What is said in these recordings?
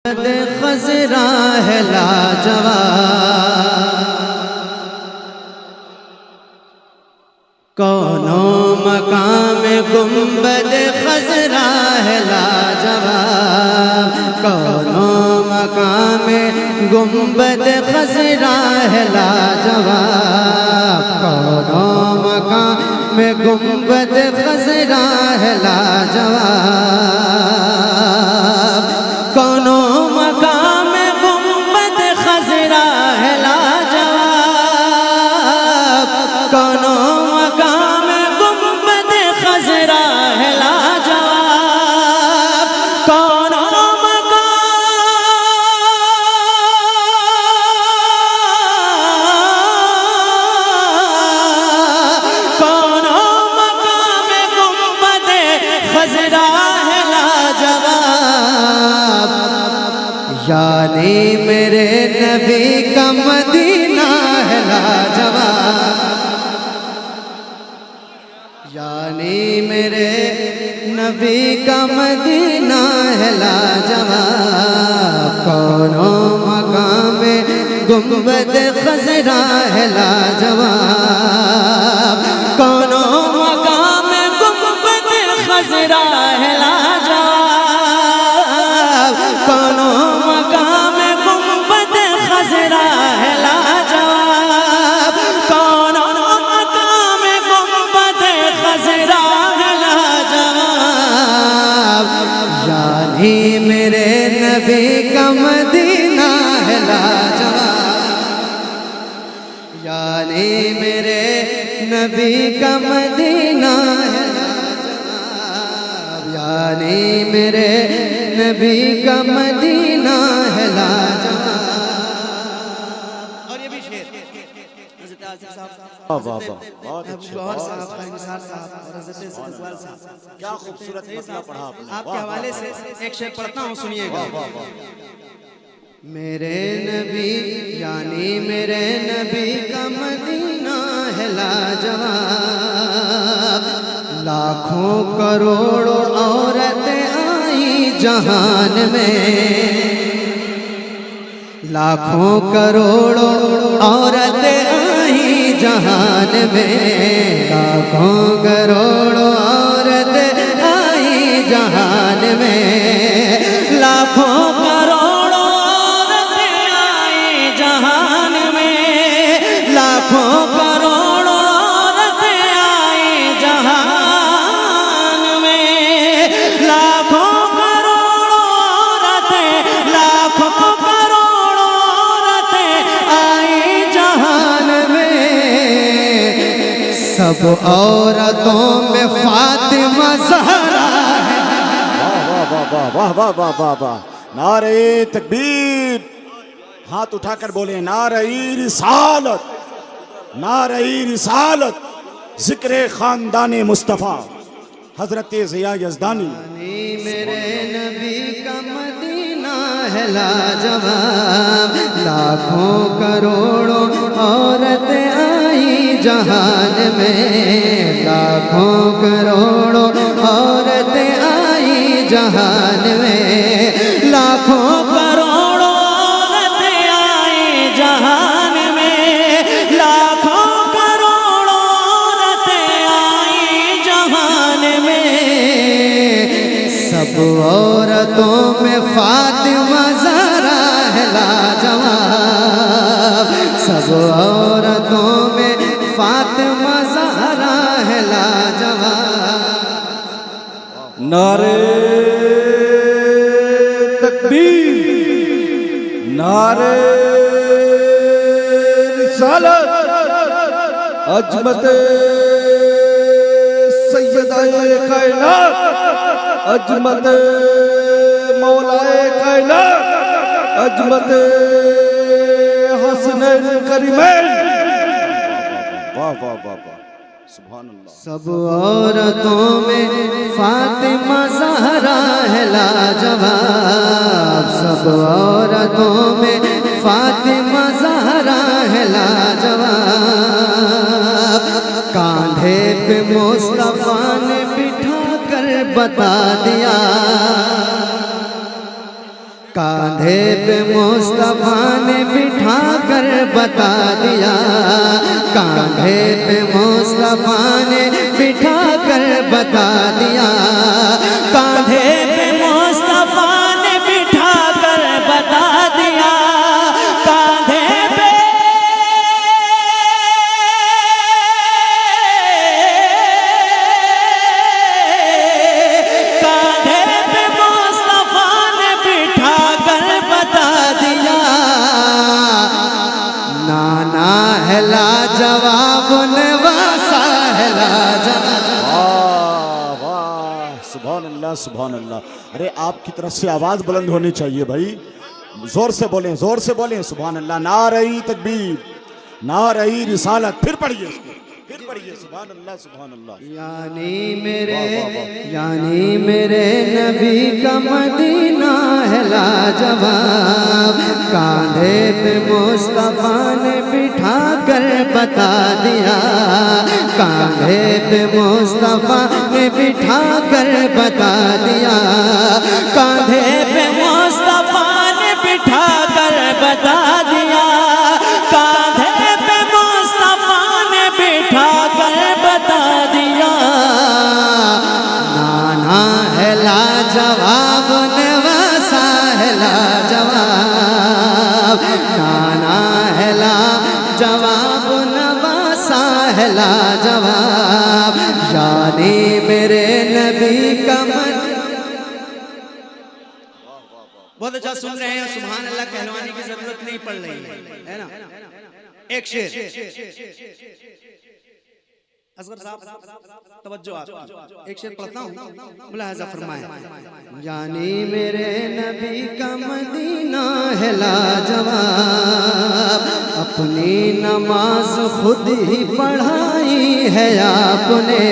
खजरा है लाजवाब, कौनो मकाम गुंबद खजरा है लाजवाब, कौनो मकाम गुंबद खजरा है लाजवाब, कौनो मकाम गुंबद खजरा है लाजवाब, कौनो मकाम गुंबद खजरा है लाजवाब, कौनो मकाम गुंबद खजरा है लाजवाब, कौनो मकाम गुंबद खजरा है लाजवाब, यानी मेरे नबी का मदीना है लाजवाब, यानी मेरे नबी का मदीना है लाजवाब, कौनो मकाम गुंबद खजरा है लाजवाब, कौनो मकाम गुंबद खजरा है लाजवाब, कौनो मकाम गुंबद खजरा है लाजवाब, कौनो मकाम गुंबद खजरा है लाजवाब, यानी मेरे नबी का मदीना है लाजवाब, यानी मेरे नबी का मदीना है लाजवाब, यानी मेरे नबी का मदीना है लाजवाब। और ये भी शेर हज़रत आसिफ साहब, क्या खूबसूरत मसला पढ़ा आपने। आपके हवाले से एक शेर पढ़ता हूँ, सुनिएगा। मेरे नबी यानी मेरे नबी का मदीना है लाजवाब, लाखों करोड़ों औरतें आई जहान में, लाखों करोड़ों औरतें आई जहान में, लाखों करोड़ों औरतें आई जहान में, लाखों करोड़ों औरतें आई जहान में, लाखों करोड़ों औरतें आई जहान में, लाखों करोड़ों औरतें, लाखों करोड़ों औरतें आई जहान में, सब औरतों में फातिमा ज़हरा है। वाह वाह वाह वाह वाह वाह वाह, नारे तकबीर, हाथ उठाकर बोले नारे रिसालत, नारे रिसालत, जिक्र खानदान मुस्तफ़ा हजरत ज़िया यज़दानी। मेरे नबी का मदीना है लाजवाब, लाखों करोड़ों औरतें आई जहान में, लाखों करोड़ों औरतें आई जहान में, लाखों करोड़ों औरतें आई जहान में, लाखों करोड़ों औरतें आई जहान में, सब औरतों में फातिमा ज़हरा है लाजवाब, सब औरतों में फातिमा ज़हरा है लाजवाब। नारे तकबीर, नारे रिसालत, अजमत सैयदाए कायनात, अजमत मौलाए कायनात, अजमत हसनैन करीमैन। वाह वाह वाह वाह, सुभान अल्लाह। सब औरतों में फातिमा ज़हरा है लाजवाब, सब औरतों में फातिमा ज़हरा है लाजवाब, कांधे पे मुस्तफ़ा ने बिठा कर बता दिया, कांधे पे मुस्तफा ने बिठा कर बता दिया, कांधे पे मुस्तफा ने बिठा कर बता दिया, कांधे पे मुस्तफा ने बिठा कर बता दिया, कांधे पे मुस्तफा ने बिठा कर बता दिया। नाना है लाजवाब नवासा है लाजवाब। वाह वाह, सुभान अल्लाह सुभान अल्लाह। अरे आपकी तरफ से आवाज बुलंद होनी चाहिए भाई, जोर से बोलें, जोर से बोलें। सुभान अल्लाह, नारे तकबीर, नारे रिसालत। फिर पढ़िए इसको, फिर पढ़िए। सुभान अल्लाह सुभान अल्लाह। यानी मेरे नबी का मदीना है लाजवाब, कांधे पे मुस्तफा ने बिठा कर बता दिया, कांधे पे मुस्तफा ने बिठा कर बता दिया, कांधे पे मुस्तफा ने बिठा कर बता दिया, कांधे पे मुस्तफा ने बिठा कर बता दिया। नाना है लाजवाब नवासा है लाजवाब, नाना है लाजवाब नवासा है लाजवाब। यानी मेरे नबी का मन। बहुत अच्छा सुन रहे हैं, सुभान अल्लाह कहलवाने की जरूरत नहीं पड़ रही है ना। एक शेर असगर साहब तवज्जो आप, एक शेर पढ़ता हूँ, मुलाहजा फरमाएं। यानी मेरे नबी का मदीना है लाजवाब, अपनी नमाज खुद ही पढ़ाई है आपने,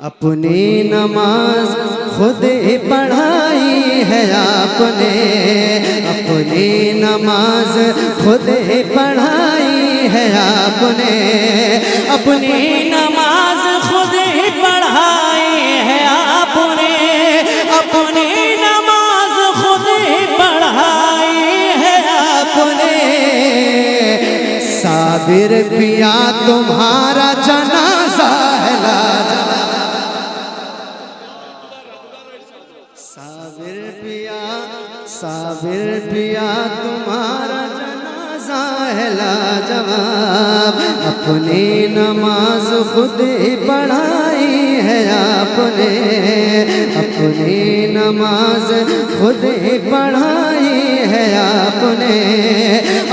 अपनी नमाज खुद ही पढ़ाई है आपने, अपनी नमाज खुद ही पढ़ाई है आपने, अपनी नमाज खुद ही पढ़ाई है आपने, अपनी नमाज खुद ही पढ़ाई है आपने। साबिर पिया तुम्हारा जनाजा है लाजवाब, साबिर पिया तुम्हारा जनाजा है लाजवाब, अपनी नमाज खुद ही पढ़ाई है आपने, अपनी नमाज खुद ही पढ़ाई है आपने,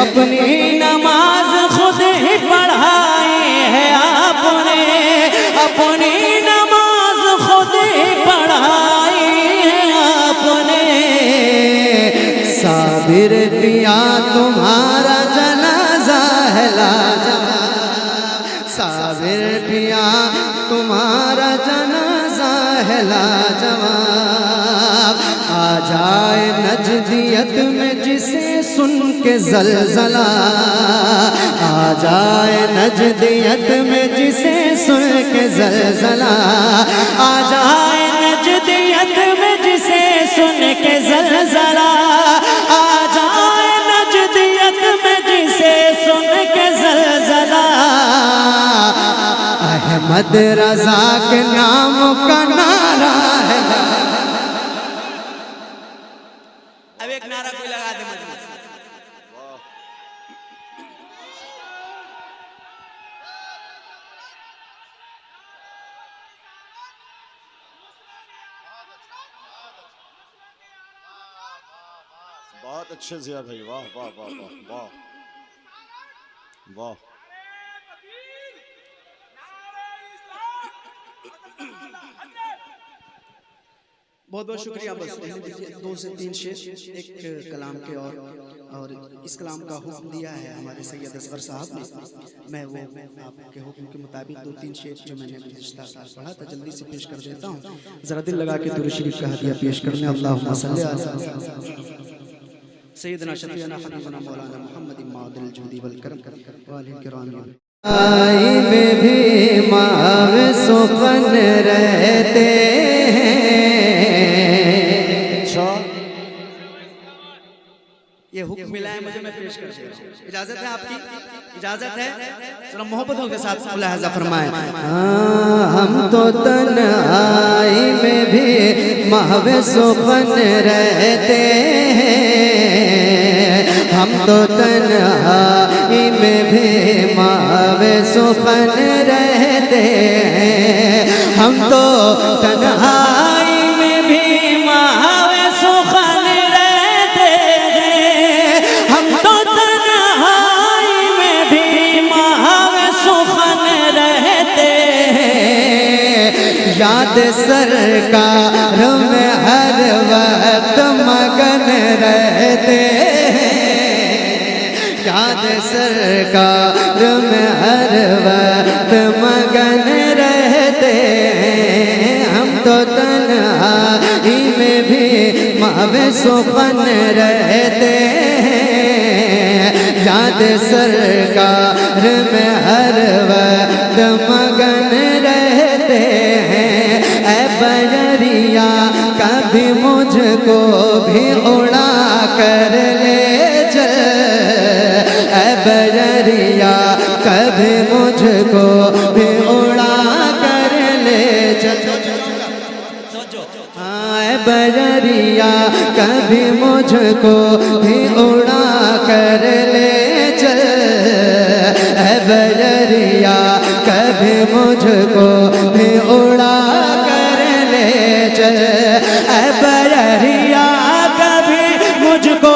अपनी नमाज खुद ही पढ़ाई है आपने, अपनी नमाज खुद ही पढ़ाई है आपने। साबिर पिया तुम्हारा जनाजा है लाजवाब, साबिर पिया तुम्हारा जनाजा है लाजवाब। आ जाए नजदियत में जिसे सुन के जलजला, आ जाए नजदियत में जिसे सुन के जलजला, आ जाए नजदियत में जिसे सुन के जलजला, आ जाए नजदियत में जिसे सुन के जलजला। अहमद रजा के नाम का नारा है। अब एक नारा कोई लगा दे मुझे। बहुत अच्छे जिया भाई, वाह वाह वाह वाह वाह वाह। बहुत बहुत शुक्रिया। बस दो से तीन शेर एक कलाम के और इस कलाम का हुक्म दिया है हमारे सैयद असगर साहब ने। मैं वो आपके हुक्म के मुताबिक दो तीन शेर जो मैंने गुज़िश्ता साल पढ़ा था जल्दी से पेश कर देता हूँ। ज़रा दिल लगा के दुरूद शरीफ का हदिया पेश करने। अल्लाहुम्मा सल्ली अला सैयदना शफीअना हबीबना मौलाना मुहम्मद मादिल जूदी वल करम वालिल किराम। आई में भी माव सुखन रहते हैं, ये मिला है मुझे, मैं पेश कर दे रहा हूं। इजाजत है आपकी? इजाजत है? जरा मोहब्बतों के साथ मुलाहजा फरमाएं। हम तो तन्हाई में भी महवे सुखन रहते हैं, हम तो तन्हाई में भी महवे सुखन रहते हैं, हम तो तन्हाई में भी महवे सुखन रहते हैं, हम तो तन्हाई में भी महवे सुखन रहते हैं, याद सरकार में हर वक्त मगन रहते हैं, याद सरकार में हर वक्त मगन रहते हैं, हम तो तन्हाई में भी महवे सुखन रहते हैं, याद सरकार में हर वक्त मगन रहते हैं। ऐ बजरिया कभी मुझको भी उड़ा कर ले चल, ऐ बजरिया कभी मुझको भी उड़ा कर ले चल, हाँ ऐ बजरिया कभी मुझको भी उड़ा कर ले चल, ऐ बजरिया कभी मुझको भी उड़ा कर ले चल, ऐ बजरिया कभी मुझको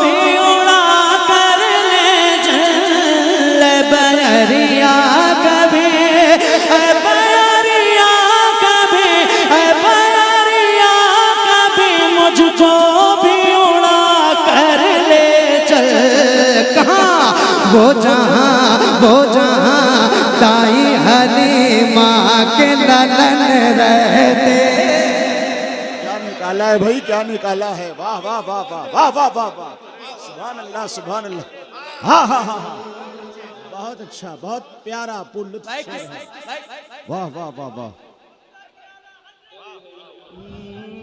भी उड़ा कर ले चल, ऐ बजरिया कभी, ऐ बजरिया कभी, ऐ बजरिया कभी मुझको भी उड़ा कर ले चल, कहाँ वो जहाँ ताई हलीमा के ललन रहते। क्या निकाला है भाई, क्या निकाला है, वाह वाह वाह वाह वाह वाह वाह वाह, सुभान अल्लाह सुभान अल्लाह, हाँ हाँ हाँ हाँ, बहुत अच्छा, बहुत प्यारा पुल्लुत शेर है, वाह वाह वाह वाह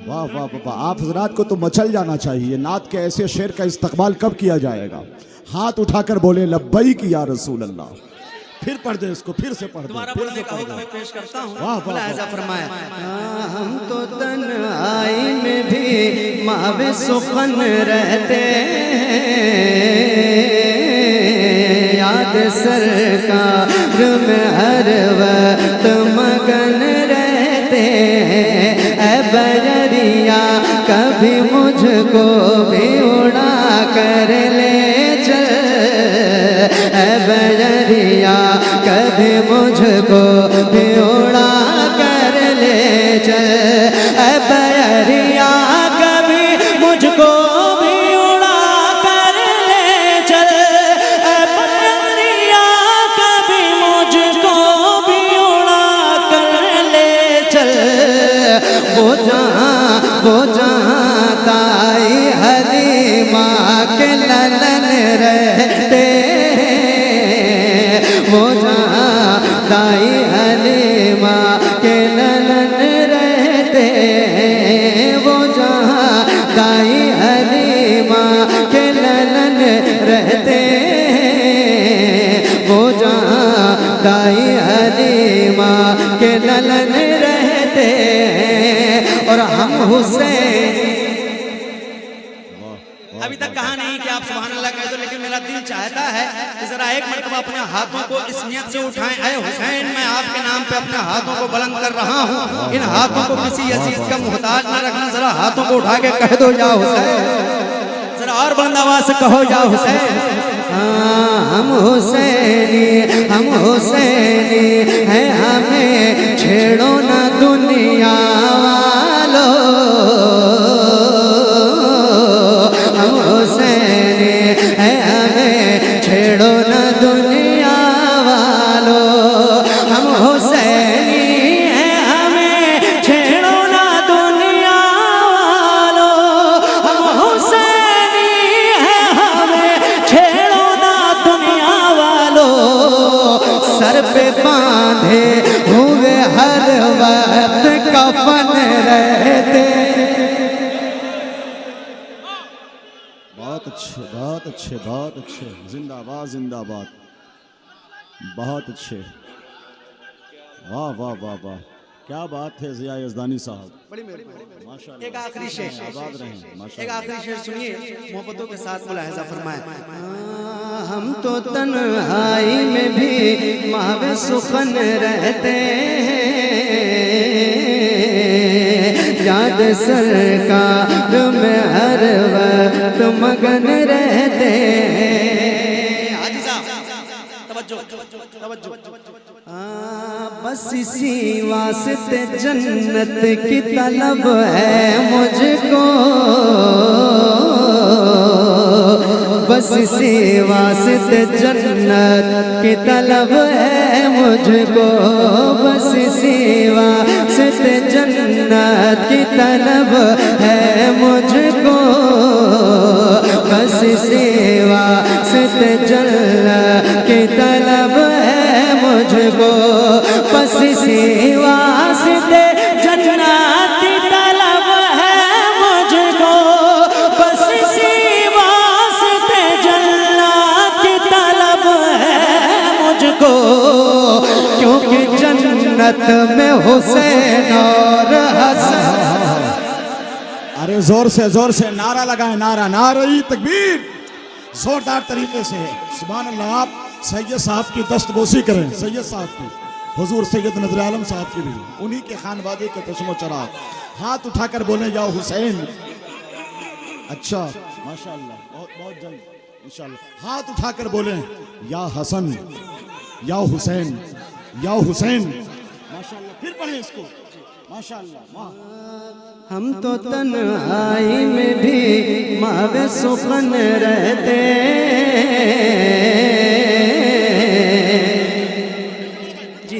वाह वाह वाह। आप हजरात को तो मचल जाना चाहिए, नात के ऐसे शेर का इस्तकबाल कब किया जाएगा? हाथ उठाकर बोले लब्बैक या रसूल अल्लाह। फिर पढ़ दे इसको, फिर से पढ़ दे, फिर से पढ़ दे। मैं पेश करता हूँ, वाह वाह मुलाहजा फरमाएं। हम तो तन्हाई में भी महवे सुखन रहते हैं, याद सरकार में हर वक्त मगन रहते हैं, ऐ बजरिया कभी मुझको भी उड़ा कर ले चल, ऐ बजरिया कभी मुझको भी उड़ा कर ले चल, ऐ बजरिया कभी मुझको भी उड़ा कर ले चल, ऐ बजरिया कभी मुझको भी उड़ा कर ले चल, वो जहाँ ताई हलीमा के ललन रहते, वो जहाँ ताई हलीमा के ललन रहते, वो जहाँ ताई हलीमा के ललन रहते, वो जहाँ ताई हलीमा के ललन रहते हैं, और हम हुसैन। अभी तक कहा नहीं कि आप सुभान अल्लाह कह दो, लेकिन मेरा दिल चाहता है कि जरा एक मरतबा अपने हाथों को इस नियत से उठाएं, ऐ हुसैन मैं आपके नाम पे अपने हाथों को बुलंद कर रहा हूँ, इन हाथों को किसी अजीज का मुहताज न रखना, जरा हाथों को उठा के कह दो या हुसैन, जरा और बुलंद आवाज से कहो या हुसैन। हम हुसैनी है, हमें छेड़ो ना दुनिया वालों, हम हुसैनी है, हमें छेड़ो ना दुनिया वालों, हम हुसैनी है, हमें छेड़ो ना दुनिया वालों, हम हुसैनी है, हमें छेड़ो ना दुनिया वालों, सर पे बांधे हुए हर वक्त कफन रहते, बहुत अच्छे, बहुत अच्छे, बहुत अच्छे, जिंदाबाद जिंदाबाद, बहुत अच्छे, वाह वाह वाह वाह, क्या बात है जिया यज़दानी साहब, बड़ी मेहरबानी। माशाल्लाह। एक आखिरी शेर, आबाद रहें एक माशाल्लाह। आखिरी शेर सुनिए, मोहब्बतों के साथ मुलाहिजा फरमाएं। हम तो तन्हाई में भी मावे सुखन रहते हैं, याद सरकार में हर वक्त मगन रहते हैं। हाजी साहब तवज्जो तवज्जो। बस इसी वास्ते जन्नत की तलब है मुझको, बस इसी वास्ते जन्नत की तलब है मुझको, बस इसी वास्ते जन्नत की तलब है मुझको, बस इसी वास्ते जन्नत की तलब है मुझको, बस इसी वास्ते जन्नत की तलब है मुझको, बस इसी वास्ते जन्नत की तलब है मुझको, क्योंकि जन्नत में हुसैन और हसन। अरे जोर से नारा लगाए, नारा, नारे तकबीर, जोरदार तरीके से। सुभान अल्लाह। आप सैयद साहब की दस्तबोसी करें, सैयद साहब की, हुजूर सैयद नजर आलम साहब की भी, उन्हीं के खानवादे के चश्मो चराग। हाथ उठाकर बोले या हुसैन। अच्छा माशाल्लाह, बहुत बहुत जल्द इंशाल्लाह। हाथ उठाकर बोले या हसन, या हुसैन, या हुसैन। माशाल्लाह, फिर पढ़े इसको। माशाल्लाह। हम तो तन्हाई में भी मावे सुखन रहते, जी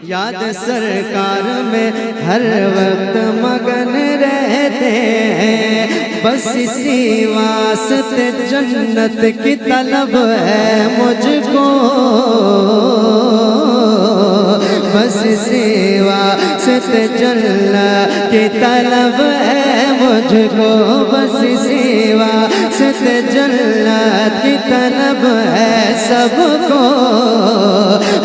याद सरकार में हर वक्त मगन रहते हैं, बस इसी वास्ते जन्नत की तलब है मुझको, बस इसी वास्ते जन्नत की तलब है मुझको, बस इसी वास्ते जन्नत की तलब है सबको,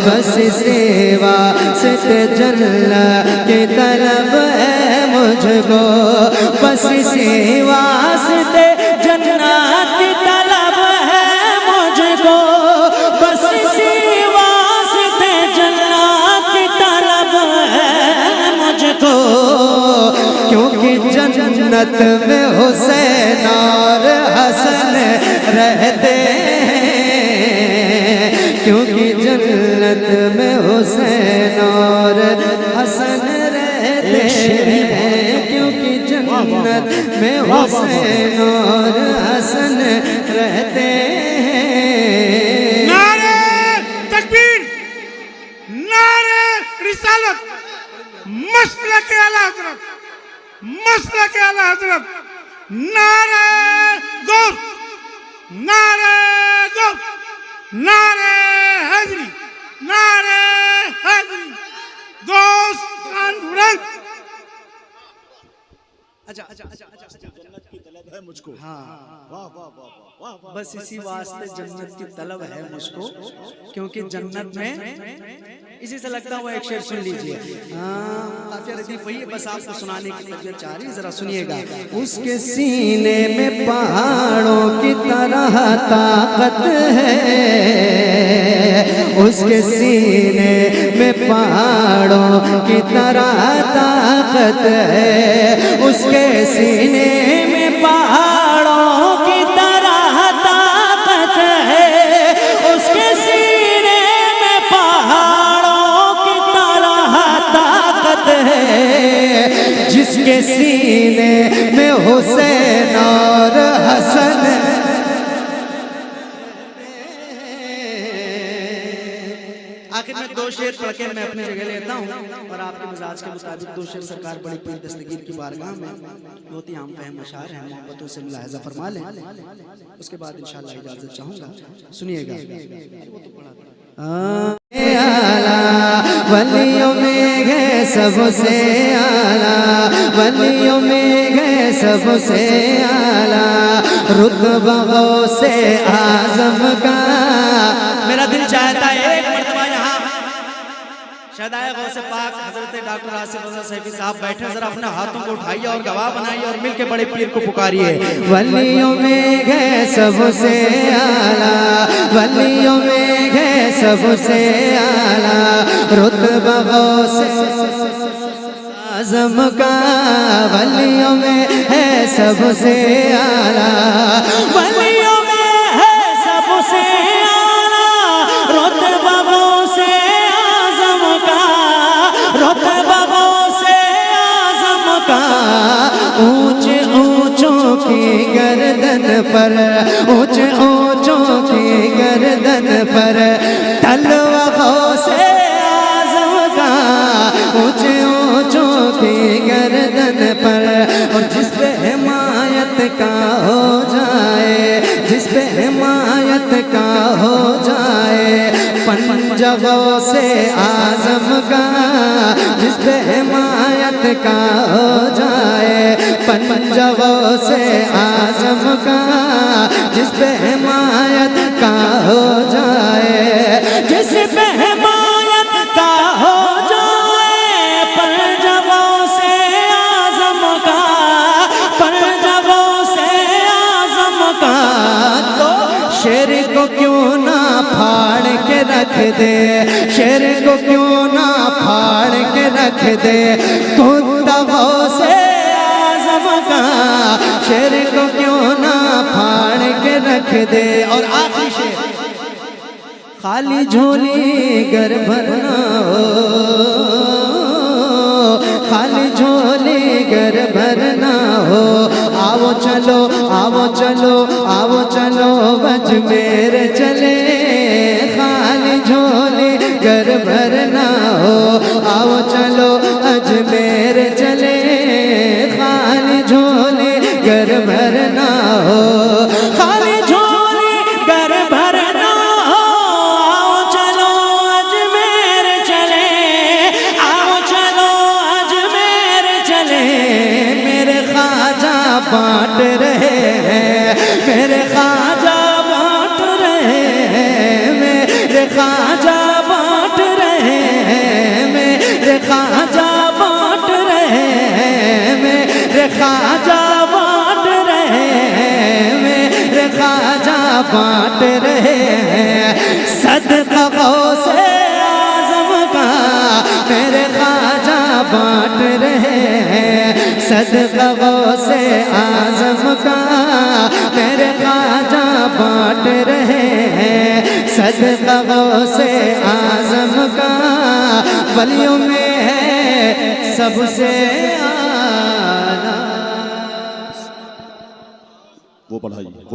बस इसी वास्ते जन्नत की तलब है मुझको, बस इसी वास्ते जन्नत की तलब है मुझको, बस इसी वास्ते जन्नत की तलब है मुझको, क्योंकि जन्नत में हुसैन और हसन रहते हैं, क्योंकि जन्नत में हुसैन और हसन रहते हैं, क्योंकि जन्नत में हुसैन और हसन रहते हैं। नारे तकबीर, नारे रिसालत, मसलक आला हज़रत, मसलक आला हज़रत, नारे गौस, नारे गौस, नारे हैदरी, नारे हैदरी, गौस कॉन्फ्रेंस। अच्छा जन्नत की तलब है मुझको। हाँ, वाह वाह वाह वाह वाह। बस इसी वास्ते जन्नत की तलब है मुझको, क्योंकि जन्नत में, इसी से लगता हुआ एक शेर सुन लीजिए। काफी रदीफ वही है, बस आपको सुनाने की तबीयत चाह रही है, जरा सुनिएगा। उसके सीने में पहाड़ों की तरह ताकत है, उसके सीने में पहाड़ों की तरह ताकत है, उसके सीने में पहाड़ों की तरह ताकत है, उसके सीने में पहाड़ों की तरह ताकत है, जिसके सीने में हुसैन और हसन। आखिर में दो शेर पढ़ के मैं अपनी जगह लेता हूँ और आपके मिजाज के मुताबिक दो शेर सरकार बड़ी पीर दस्तगीर की बारगाह में बहुत ही आम फहम अशार है, मोहब्बतों से मुलाहिजा फरमा लें, उसके बाद इंशाअल्लाह इजाज़त चाहूँगा। सुनिएगा। वलियों में गए सबसे आला, वलियों में गए सबसे आला, रुतबा से आजम का। मेरा दिल चाहता है एक मर्तबा यहाँ शहदाए गौसे पाक हजरत डॉक्टर आसिफ अजहर सैफी साहब बैठे, जरा अपने हाथों को उठाइए और गवाह बनाइए और मिलके बड़े पीर को पुकारिए। वलियों में गए सबसे आला, वलियों में गए सबसे आला, रुतबा गौसे आजम का। वलियों में है सबसे आला, वलियों में है सबसे आला, रुतबा गौसे आजम का, रुतबा गौसे आजम का। ऊंचे ऊंचों की गर्दन पर, ऊंचे ऊंचों की गर्दन पर तलवा गौसे आजम का। ऊंचे ऊंचों की गर्दन पर, और जिस पे हिमायत का हो जाए, जिस पे हिमायत का हो जाए पंजा गौसे आजम का। जिस पे हिमायत का हो जाए पंजा गौसे आजम का। जिस पे हिमायत का हो जाए, जिस पे हिमायत का हो जाए पंजा गौसे आजम का, पंजा गौसे आजम का। तो शेर को क्यों ना फाड़ के रख दे, शेर को क्यों ना फाड़ के रख दे कुत्ता गौसे आजम का। शेर को क्यों ना फाड़ के रख दे। और आखिरी शेर, खाली झोली गर भरना हो, खाली झोली गर भरना हो। आओ चलो, आओ चलो, आओ चलो अजमेर चले, खाली झोली गर भरना हो। आओ चलो अजमेर चले, खाली झोली गर भरना हो, खाली झोली गर भरना हो। आओ चलो अजमेर चले, आओ चलो अजमेर चले। मेरे ख्वाजा बांट रहे हैं, मेरे ख्वाजा बांट रहे हैं, मेरे ख्वाजा बांट रहे हैं, मेरे ख्वाजा बांट रहे हैं, मेरे ख्वाजा बांट रहे हैं, मेरे ख्वाजा बांट रहे हैं। सदका गौसे आजम का मेरे ख्वाजा बांट रहे हैं। सदका गौसे आजम का मेरे ख्वाजा बांट रहे हैं। सदका गौसे आजम का वलियों में है सबसे आला। वो पढ़ाइए वो